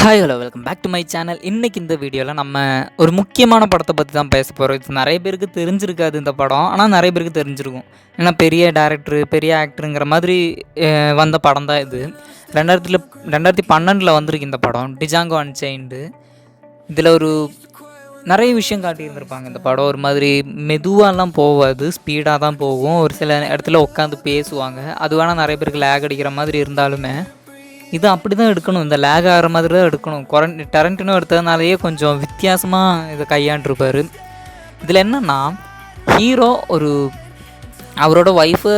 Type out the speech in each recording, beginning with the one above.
Hi hello welcome back to my channel. இன்றைக்கி இந்த வீடியோவில் நம்ம ஒரு முக்கியமான படத்தை பற்றி தான் பேச போகிறோம். இது நிறைய பேருக்கு தெரிஞ்சிருக்காது இந்த படம், ஆனால் நிறைய பேருக்கு தெரிஞ்சிருக்கும். ஏன்னா பெரிய டேரக்டரு, பெரிய ஆக்டருங்கிற மாதிரி வந்த படம் தான் இது. 2012 வந்திருக்கு இந்த படம், டிஜாங்கோ அன்செயின்டு. இதில் ஒரு நிறைய விஷயம் காட்டியிருந்திருப்பாங்க. இந்த படம் ஒரு மாதிரி மெதுவாலாம் போகாது, ஸ்பீடாக தான் போகும். ஒரு சில இடத்துல உட்காந்து பேசுவாங்க. அது வேணால் நிறைய பேருக்கு லேக் அடிக்கிற மாதிரி இருந்தாலுமே இது அப்படி தான் எடுக்கணும். இந்த லேக் ஆகிற மாதிரி தான் எடுக்கணும். டரண்டினோ எடுத்ததுனாலேயே கொஞ்சம் வித்தியாசமாக இதை கையாண்டிருப்பார். இதில் என்னென்னா, ஹீரோ அவரோட ஒய்ஃபை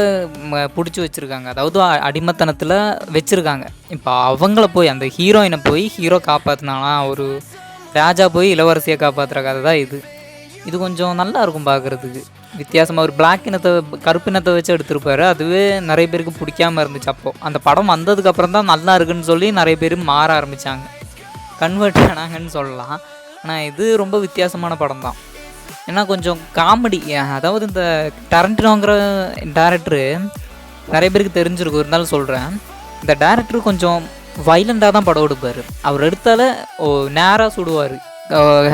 பிடிச்சி வச்சுருக்காங்க, அதாவது அடிமத்தனத்தில் வச்சுருக்காங்க. இப்போ அவங்கள போய் அந்த ஹீரோயினை போய் ஹீரோ காப்பாற்றினானா, ஒரு ராஜா போய் இளவரசியை காப்பாற்றுற கதை தான் இது. இது கொஞ்சம் நல்லா இருக்கும் பார்க்குறதுக்கு. வித்தியாசமாக ஒரு கருப்பினத்தை வச்சு எடுத்திருப்பாரு. அதுவே நிறைய பேருக்கு பிடிக்காமல் இருந்துச்சு. அப்போது அந்த படம் வந்ததுக்கப்புறம் தான் நல்லா இருக்குன்னு சொல்லி நிறைய பேர் மாற ஆரம்பித்தாங்க, கன்வெர்ட் ஆனாங்கன்னு சொல்லலாம். ஆனால் இது ரொம்ப வித்தியாசமான படம் தான். ஏன்னா கொஞ்சம் காமெடி. அதாவது இந்த டரண்டினோங்கிற டேரக்டரு நிறைய பேருக்கு தெரிஞ்சிருக்கும், இருந்தாலும் சொல்கிறேன். இந்த டேரக்டரு கொஞ்சம் வைலண்டாக தான் படம் எடுப்பார். அவர் எடுத்தாலே நேராக சுடுவார்.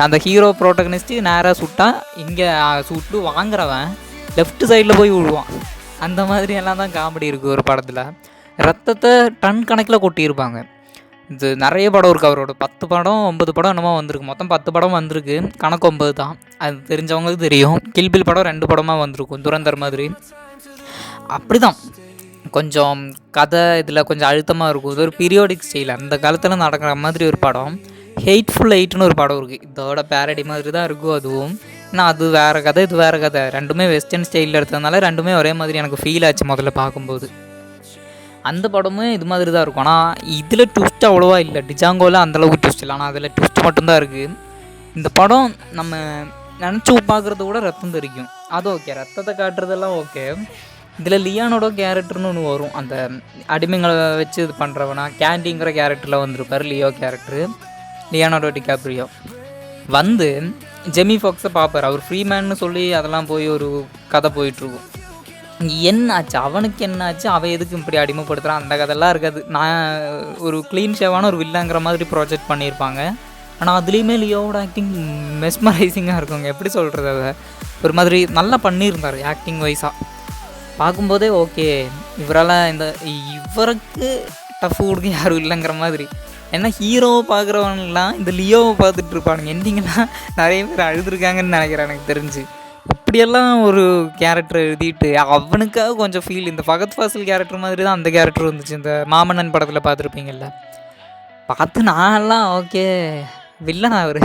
அந்த ஹீரோ ப்ரோட்டகனிஸ்ட்டு நேராக சுட்டா இங்கே சுட்டு வாங்குறவன் லெஃப்ட் சைடில் போய் விழுவான். அந்த மாதிரி எல்லாம் தான் காமெடி இருக்குது ஒரு படத்தில். ரத்தத்தை டன் கணக்கில் கொட்டியிருப்பாங்க. இது நிறைய படம் இருக்குது அவரோட. 10 படம் 9 படம் என்னமோ வந்திருக்கு. மொத்தம் 10 படம் வந்திருக்கு, கணக்கு 9 தான். அது தெரிஞ்சவங்களுக்கு தெரியும். கில்பில் படம் 2 படமாக வந்திருக்கும், துரந்தர் மாதிரி. அப்படி தான் கொஞ்சம் கதை இதில் கொஞ்சம் அழுத்தமாக இருக்கும். இது ஒரு பீரியோடிக் ஸ்டைல், அந்த காலத்தில் நடக்கிற மாதிரி ஒரு படம். ஹெய்ட்ஃபுல் எயிட்னு ஒரு படம் இருக்குது, இதோட பேரடி மாதிரி தான் இருக்கும் அதுவும். ஏன்னா அது வேறு கதை, இது வேறு கதை. ரெண்டுமே வெஸ்டர்ன் ஸ்டைலில் எடுத்ததுனால ரெண்டுமே ஒரே மாதிரி எனக்கு ஃபீல் ஆச்சு முதல்ல பார்க்கும்போது. அந்த படமும் இது மாதிரி தான் இருக்கும். ஆனால் இதில் ட்விஸ்ட் அவ்வளோவா இல்லை. டிஜாங்கோவில் அந்தளவுக்கு ட்விஸ்ட் இல்லை, ஆனால் அதில் ட்விஸ்ட் மட்டும்தான் இருக்குது. இந்த படம் நம்ம நினச்சி பார்க்குறத கூட ரத்தம் தெரிக்கும், அது ஓகே. ரத்தத்தை காட்டுறதெல்லாம் ஓகே. இதில் லியானோட கேரக்டர்னு ஒன்று வரும், அந்த அடிமைங்களை வச்சு இது பண்ணுறவனா கேண்டிங்கிற கேரக்டரில் வந்திருப்பார். லியானோடோ டிகாப்ரியோ வந்து ஜெமி ஃபாக்ஸை பார்ப்பார். அவர் ஃப்ரீமேன்னு சொல்லி அதெல்லாம் போய் ஒரு கதை போயிட்டுருக்கும். என்ன ஆச்சு அவனுக்கு, என்ன ஆச்சு, அவன் எதுக்கு இப்படி அடிமைப்படுத்துகிறான், அந்த கதையெல்லாம் இருக்காது. நான் ஒரு க்ளீன் ஷேவான ஒரு வில்லங்கிற மாதிரி ப்ராஜெக்ட் பண்ணியிருப்பாங்க. ஆனால் அதுலேயுமே லியோவோட ஆக்டிங் மெஸ்மரைசிங்காக இருக்குங்க. எப்படி சொல்கிறது, அதை ஒரு மாதிரி நல்லா பண்ணியிருந்தார் ஆக்டிங் வைஸாக. பார்க்கும்போதே ஓகே, இவருக்கு டஃப் கொடுக்க யாரும் இல்லைங்கிற மாதிரி. ஏன்னா ஹீரோவை பார்க்குறவங்கலாம் இந்த லியோவை பார்த்துட்டு இருப்பானுங்க. எண்டிங்கெல்லாம் நிறைய பேர் அழுதுருக்காங்கன்னு நினைக்கிறேன் எனக்கு தெரிஞ்சு. இப்படியெல்லாம் ஒரு கேரக்டர் எழுதிட்டு அவனுக்காக கொஞ்சம் ஃபீல். இந்த ஃபகத் ஃபாசில் கேரக்டர் மாதிரி தான் அந்த கேரக்டர் வந்துச்சு. இந்த மாமன்னன் படத்தில் பார்த்துருப்பீங்கள்ல, பார்த்து நான்லாம் ஓகே வில்லனா அவர்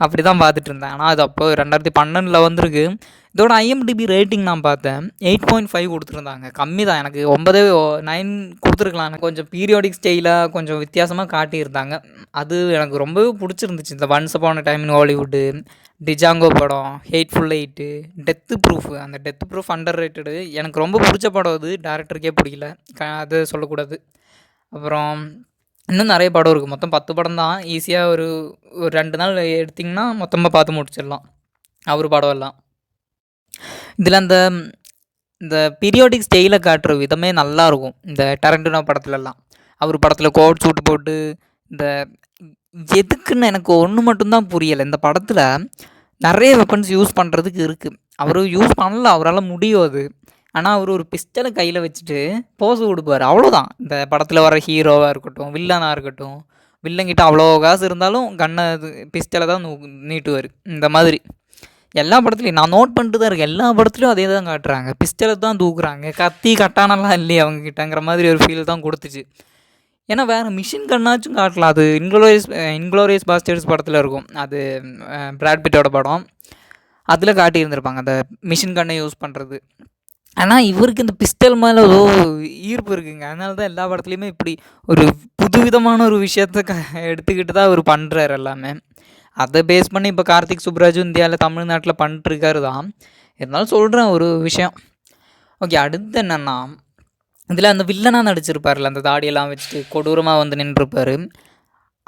அப்படி தான் பார்த்துட்டு இருந்தேன். ஆனால் அது அப்போ 2012 வந்திருக்கு. இதோட IMDb ரேட்டிங் நான் பார்த்தேன், 8.5 கொடுத்துருந்தாங்க. கம்மி தான், எனக்கு 9 கொடுத்துருக்கலாம். கொஞ்சம் பீரியாடிக் ஸ்டைலாக கொஞ்சம் வித்தியாசமாக காட்டியிருந்தாங்க. அது எனக்கு ரொம்பவே பிடிச்சிருந்துச்சு. இந்த once upon a time in Hollywood, Django படம், ஹெய்ட்ஃபுல் எயிட்டு, டெத்து ப்ரூஃப். அந்த டெத்து ப்ரூஃப் அண்டர் ரேட்டடு, எனக்கு ரொம்ப பிடிச்ச படம் அது. டேரக்டருக்கே பிடிக்கல, அது சொல்லக்கூடாது. அப்புறம் இன்னும் நிறைய படம் இருக்குது. மொத்தம் 10 படம் தான். ஈஸியாக ஒரு 2 நாள் எடுத்திங்கன்னா மொத்தமாக பார்த்து முடிச்சிடலாம் அவர் படம் எல்லாம். இதில் இந்த பீரியாடிக் ஸ்டைலை காட்டுற விதமே நல்லாயிருக்கும். இந்த டரண்டினோ படத்துலலாம் அவர் படத்தில் கோட் சூட்டு போட்டு இந்த எதுக்குன்னு எனக்கு ஒன்று மட்டும்தான் புரியலை. இந்த படத்தில் நிறைய வெப்பன்ஸ் யூஸ் பண்ணுறதுக்கு இருக்குது. அவர் யூஸ் பண்ணல, அவரால் முடியும் அது. ஆனால் அவர் ஒரு பிஸ்டலை கையில் வச்சுட்டு போஸ் கொடுப்பார், அவ்வளோதான். இந்த படத்தில் வர ஹீரோவாக இருக்கட்டும், வில்லனாக இருக்கட்டும், வில்லங்கிட்ட அவ்வளோ காசு இருந்தாலும் பிஸ்டலை தான் நீட்டுவார். இந்த மாதிரி எல்லா படத்துலையும் நான் நோட் பண்ணிட்டு தான் இருக்கேன். எல்லா படத்துலையும் அதே தான் காட்டுறாங்க, பிஸ்டலை தான் தூக்குறாங்க. கத்தி கட்டானெல்லாம் இல்லையே அவங்கக்கிட்டங்கிற மாதிரி ஒரு ஃபீல் தான் கொடுத்துச்சு. ஏன்னா வேறு மிஷின் கன்னாச்சும் காட்டலாம். அது இன்க்ளோரியஸ் பாஸ்டர்ஸ் படத்தில் இருக்கும், அது பிராட் பிட்டோட படம். அதில் காட்டியிருந்திருப்பாங்க அந்த மிஷின் கன்னை யூஸ் பண்ணுறது. ஆனால் இவருக்கு இந்த பிஸ்டல் மேலே ஏதோ ஈர்ப்பு இருக்குங்க. அதனால தான் எல்லா படத்துலையுமே இப்படி ஒரு புதுவிதமான ஒரு விஷயத்த எடுத்துக்கிட்டு தான் அவர் பண்ணுறாரு எல்லாமே. அதை பேஸ் பண்ணி இப்போ கார்த்திக் சுப்ராஜும் இந்தியாவில் தமிழ்நாட்டில் பண்ணிட்டுருக்காரு தான். இருந்தாலும் சொல்கிறேன் ஒரு விஷயம். ஓகே, அடுத்து என்னென்னா, இதில் அந்த வில்லனாக நடிச்சிருப்பார்ல, அந்த தாடியெல்லாம் வச்சுட்டு கொடூரமாக வந்து நின்றுருப்பார்.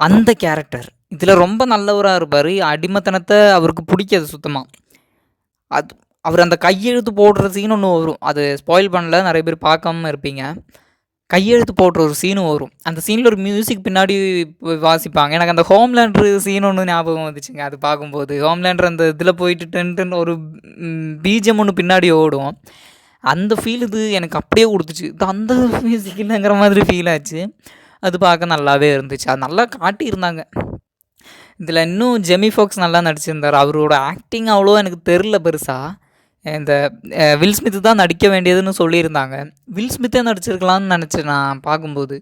அந்த கேரக்டர் இதில் ரொம்ப நல்லவராக இருப்பார். அடிமத்தனத்தை அவருக்கு பிடிக்காது சுத்தமாக. அவர் அந்த கையெழுத்து போடுற சீன் ஒன்று வரும், அது ஸ்பாயில் பண்ணல, நிறைய பேர் பார்க்காம இருப்பீங்க. கையெழுத்து போடுற ஒரு சீனும் வரும். அந்த சீனில் ஒரு மியூசிக் பின்னாடி வாசிப்பாங்க. எனக்கு அந்த ஹோம்லேண்டர் சீன் ஒன்று ஞாபகம் வந்துச்சுங்க. அது பார்க்கும்போது ஹோம்லேண்டர் அந்த இதில் போயிட்டு டென்ட்டுன்னு ஒரு பிஜிஎம் ஒன்று பின்னாடி ஓடும். அந்த ஃபீல் இது எனக்கு அப்படியே கொடுத்துச்சு. இது அந்த மியூசிக் இல்லைங்கிற மாதிரி ஃபீல் ஆச்சு. அது பார்க்க நல்லாவே இருந்துச்சு. அது நல்லா காட்டியிருந்தாங்க. இதில் இன்னும் ஜெமி ஃபாக்ஸ் நல்லா நடிச்சிருந்தார். அவரோட ஆக்டிங் அவ்வளோ எனக்கு தெரில பெருசாக. இந்த வில் ஸ்மித்து தான் நடிக்க வேண்டியதுன்னு சொல்லியிருந்தாங்க. வில் ஸ்மித்தே நடிச்சிருக்கலான்னு நினச்சேன் நான் பார்க்கும்போது.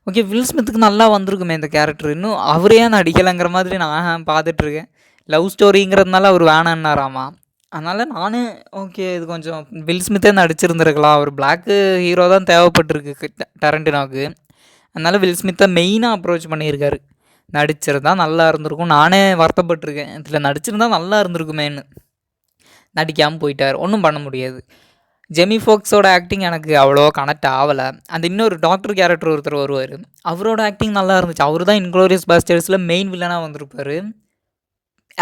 ஓகே, வில் ஸ்மித்துக்கு நல்லா வந்திருக்குமே இந்த கேரக்டர், இன்னும் அவரே ஏன் நடிக்கலைங்கிற மாதிரி நான் பார்த்துட்ருக்கேன். லவ் ஸ்டோரிங்கிறதுனால அவர் வேணான்னாராமா. அதனால் நானே ஓகே, இது கொஞ்சம் வில் ஸ்மித்தே நடிச்சிருந்துருக்கலாம். அவர் பிளாக்கு ஹீரோ தான் தேவைப்பட்டிருக்கு டரண்டினோவுக்கு. அதனால் வில் ஸ்மித்தை மெயினாக அப்ரோச் பண்ணியிருக்காரு. நடிச்சிருந்தா நல்லா இருந்திருக்கும். நானே வருத்தப்பட்டிருக்கேன், இதில் நடிச்சிருந்தா நல்லா இருந்திருக்குமேன்னு. நடிக்காமல் போயிட்டார், ஒன்றும் பண்ண முடியாது. ஜெமி ஃபோக்ஸோட ஆக்டிங் எனக்கு அவ்வளோ கனெக்ட் ஆகலை. அந்த இன்னொரு டாக்டர் கேரக்டர் ஒருத்தர் வருவார், அவரோட ஆக்டிங் நல்லா இருந்துச்சு. அவர் தான் இன்க்ளோரியஸ் பாஸ்டர்ஸில் மெயின் வில்லனாக வந்திருப்பார்.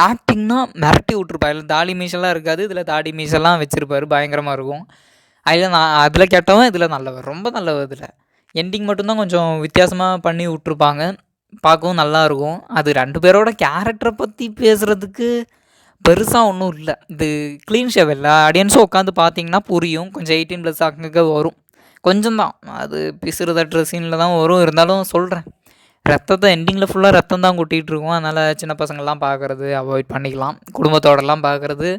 ஆக்டிங்னா மிரட்டி விட்ருப்பார். இதில் தாடி மீசெல்லாம் இருக்காது, இதில் தாடி மீசெல்லாம் வச்சுருப்பார், பயங்கரமாக இருக்கும். அதில் கேட்டவன் இதில் நல்லவர், ரொம்ப நல்லவர். இதில் எண்டிங் மட்டும்தான் கொஞ்சம் வித்தியாசமாக பண்ணி விட்ருப்பாங்க, பார்க்கவும் நல்லாயிருக்கும். அது 2 பேரோட கேரக்டரை பற்றி பேசுகிறதுக்கு பெருசாக ஒன்றும் இல்லை. இது க்ளீன் ஷேவ், எல்லா ஆடியன்ஸும் உட்காந்து பார்த்தீங்கன்னா புரியும். கொஞ்சம் 18+ அங்கங்கே வரும், கொஞ்சம் தான். அது பிசுறு தட்டுற சீனில் தான் வரும். இருந்தாலும் சொல்கிறேன், ரத்தத்தை எண்டிங்கில் ஃபுல்லாக ரத்தம் தான் கொட்டிகிட்டு இருக்கும். அதனால் சின்ன பசங்கள்லாம் பார்க்குறது அவாய்ட் பண்ணிக்கலாம். குடும்பத்தோடலாம் பார்க்குறது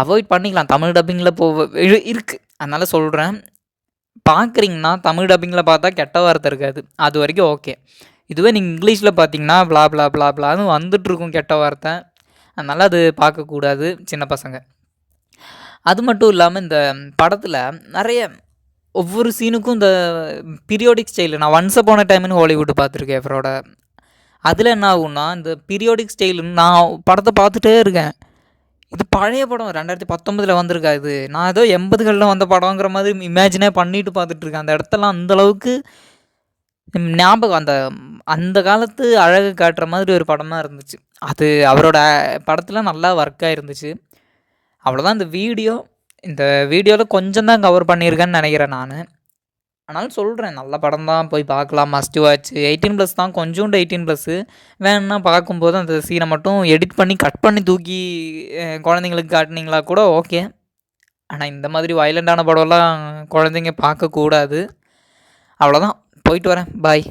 அவாய்ட் பண்ணிக்கலாம். தமிழ் டப்பிங்கில் இருக்குது, அதனால் சொல்கிறேன். பார்க்குறீங்கன்னா தமிழ் டப்பிங்கில் பார்த்தா கெட்ட வார்த்தை இருக்காது, அது வரைக்கும் ஓகே. இதுவே நீங்கள் இங்கிலீஷில் பார்த்தீங்கன்னா பிளா பிளா பிளா பிளான்னு வந்துட்டுருக்கும் கெட்ட வார்த்தை. அதனால் அது பார்க்கக்கூடாது சின்ன பசங்க. அது மட்டும் இல்லாமல் இந்த படத்தில் நிறைய ஒவ்வொரு சீனுக்கும் இந்த பீரியோடிக் ஸ்டைலு, நான் ஒன்ஸ் அப்பான் அ டைம்னு ஹாலிவுட் பார்த்துருக்கேன் அவரோட. அதில் என்ன ஆகும்னா, இந்த பீரியோடிக் ஸ்டைலுன்னு நான் படத்தை பார்த்துட்டே இருக்கேன். இது பழைய படம், 2019 வந்திருக்கா இது. நான் ஏதோ 80களில் வந்த படங்கிற மாதிரி இமேஜினே பண்ணிட்டு பார்த்துட்ருக்கேன். அந்த இடத்தெல்லாம் அந்தளவுக்கு ஞாபகம், அந்த காலத்து அழகு காட்டுற மாதிரி ஒரு படமாக இருந்துச்சு. அது அவரோட படத்தில் நல்லா ஒர்க்காக இருந்துச்சு. அவ்வளோதான். இந்த வீடியோவில் கொஞ்சம் தான் கவர் பண்ணியிருக்கேன்னு நினைக்கிறேன் நான். ஆனாலும் சொல்கிறேன், நல்ல படம் தான், போய் பார்க்கலாம், மஸ்ட் வாட்ச். 18+ தான், கொஞ்சோண்டு 18+. வேணும்னா பார்க்கும்போது அந்த சீனை மட்டும் எடிட் பண்ணி கட் பண்ணி தூக்கி குழந்தைங்களுக்கு காட்டினீங்களா கூட ஓகே. ஆனால் இந்த மாதிரி வயலண்டான படம்லாம் குழந்தைங்க பார்க்கக்கூடாது. அவ்வளோதான், போயிட்டு வரேன், பாய்.